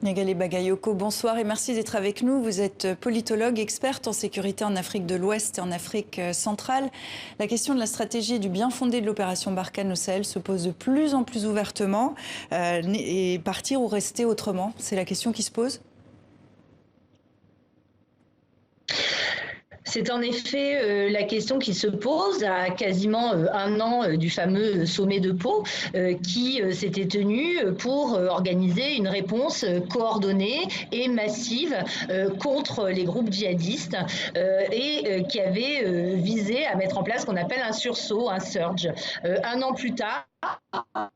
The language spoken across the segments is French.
Nagale Bagayoko, bonsoir et merci d'être avec nous. Vous êtes politologue, experte en sécurité en Afrique de l'Ouest et en Afrique centrale. La question de la stratégie et du bien fondé de l'opération Barkhane au Sahel se pose de plus en plus ouvertement. Et partir ou rester autrement, c'est la question qui se pose. C'est en effet la question qui se pose à quasiment un an du fameux sommet de Pau qui s'était tenu pour organiser une réponse coordonnée et massive contre les groupes djihadistes et qui avait visé à mettre en place ce qu'on appelle un sursaut, un surge. Un an plus tard,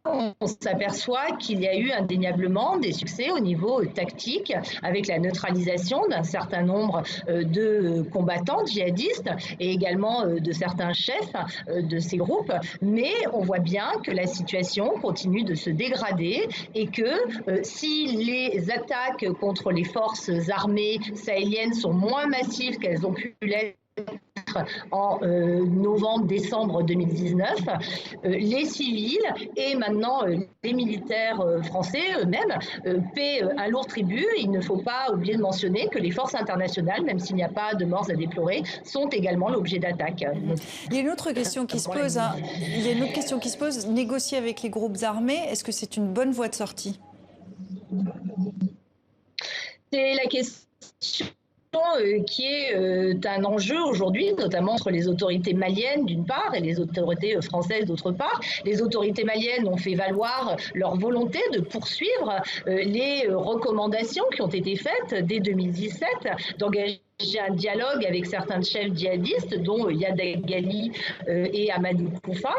on s'aperçoit qu'il y a eu indéniablement des succès au niveau tactique avec la neutralisation d'un certain nombre de combattants djihadistes et également de certains chefs de ces groupes. Mais on voit bien que la situation continue de se dégrader et que si les attaques contre les forces armées sahéliennes sont moins massives qu'elles ont pu l'être en novembre-décembre 2019, les civils et maintenant les militaires français eux-mêmes paient un lourd tribut. Il ne faut pas oublier de mentionner que les forces internationales, même s'il n'y a pas de morts à déplorer, sont également l'objet d'attaques. Il y a une autre question qui se pose. Il y a une autre question qui se pose. Négocier avec les groupes armés, est-ce que c'est une bonne voie de sortie? C'est la question qui est un enjeu aujourd'hui, notamment entre les autorités maliennes d'une part et les autorités françaises d'autre part. Les autorités maliennes ont fait valoir leur volonté de poursuivre les recommandations qui ont été faites dès 2017 d'engager un dialogue avec certains chefs djihadistes, dont Yada Ghali et Amadou Koufa,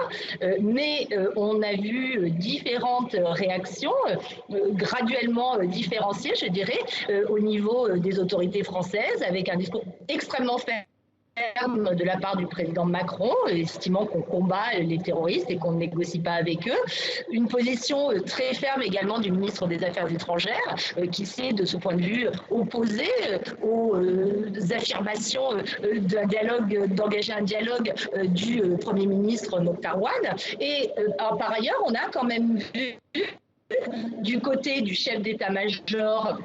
mais on a vu différentes réactions, graduellement différenciées, je dirais, au niveau des autorités françaises, avec un discours extrêmement ferme de la part du président Macron, estimant qu'on combat les terroristes et qu'on ne négocie pas avec eux. Une position très ferme également du ministre des Affaires étrangères, qui s'est, de ce point de vue, opposé aux affirmations d'un dialogue, d'engager un dialogue du Premier ministre Mokhtar Ouad. Et par ailleurs, on a quand même vu du côté du chef d'état-major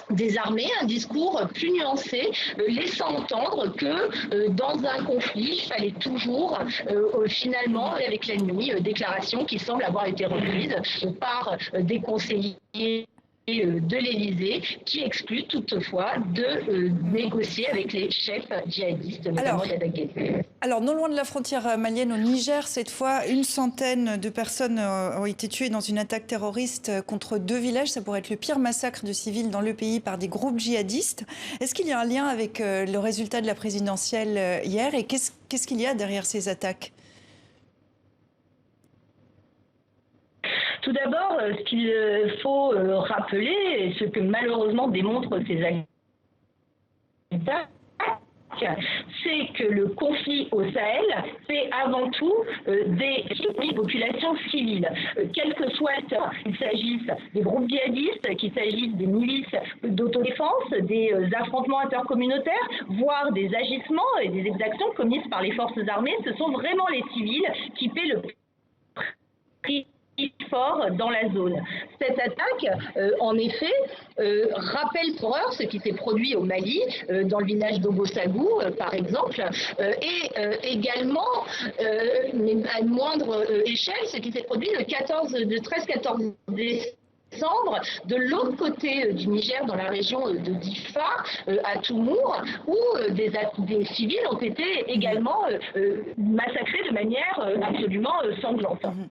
des armées, un discours plus nuancé, laissant entendre que dans un conflit, il fallait toujours finalement, avec l'ennemi, déclaration qui semble avoir été reprise par des conseillers de l'Élysée, qui exclut toutefois de négocier avec les chefs djihadistes, notamment Yada Ghali. Alors, non loin de la frontière malienne, au Niger, cette fois, une centaine de personnes ont été tuées dans une attaque terroriste contre 2 villages. Ça pourrait être le pire massacre de civils dans le pays par des groupes djihadistes. Est-ce qu'il y a un lien avec le résultat de la présidentielle hier et qu'est-ce qu'il y a derrière ces attaques ? Tout d'abord, ce qu'il faut rappeler, et ce que malheureusement démontrent ces attaques, c'est que le conflit au Sahel, c'est avant tout des populations civiles. Quel que soit qu'il s'agisse des groupes djihadistes, qu'il s'agisse des milices d'autodéfense, des affrontements intercommunautaires, voire des agissements et des exactions commises par les forces armées, ce sont vraiment les civils qui paient le prix fort dans la zone. Cette attaque, en effet, rappelle pour heure ce qui s'est produit au Mali, dans le village d'Obosagou, par exemple, et également, mais à une moindre échelle, ce qui s'est produit le 13-14 décembre, de l'autre côté du Niger, dans la région de Difa, à Toumour, où des civils ont été également massacrés de manière absolument sanglante.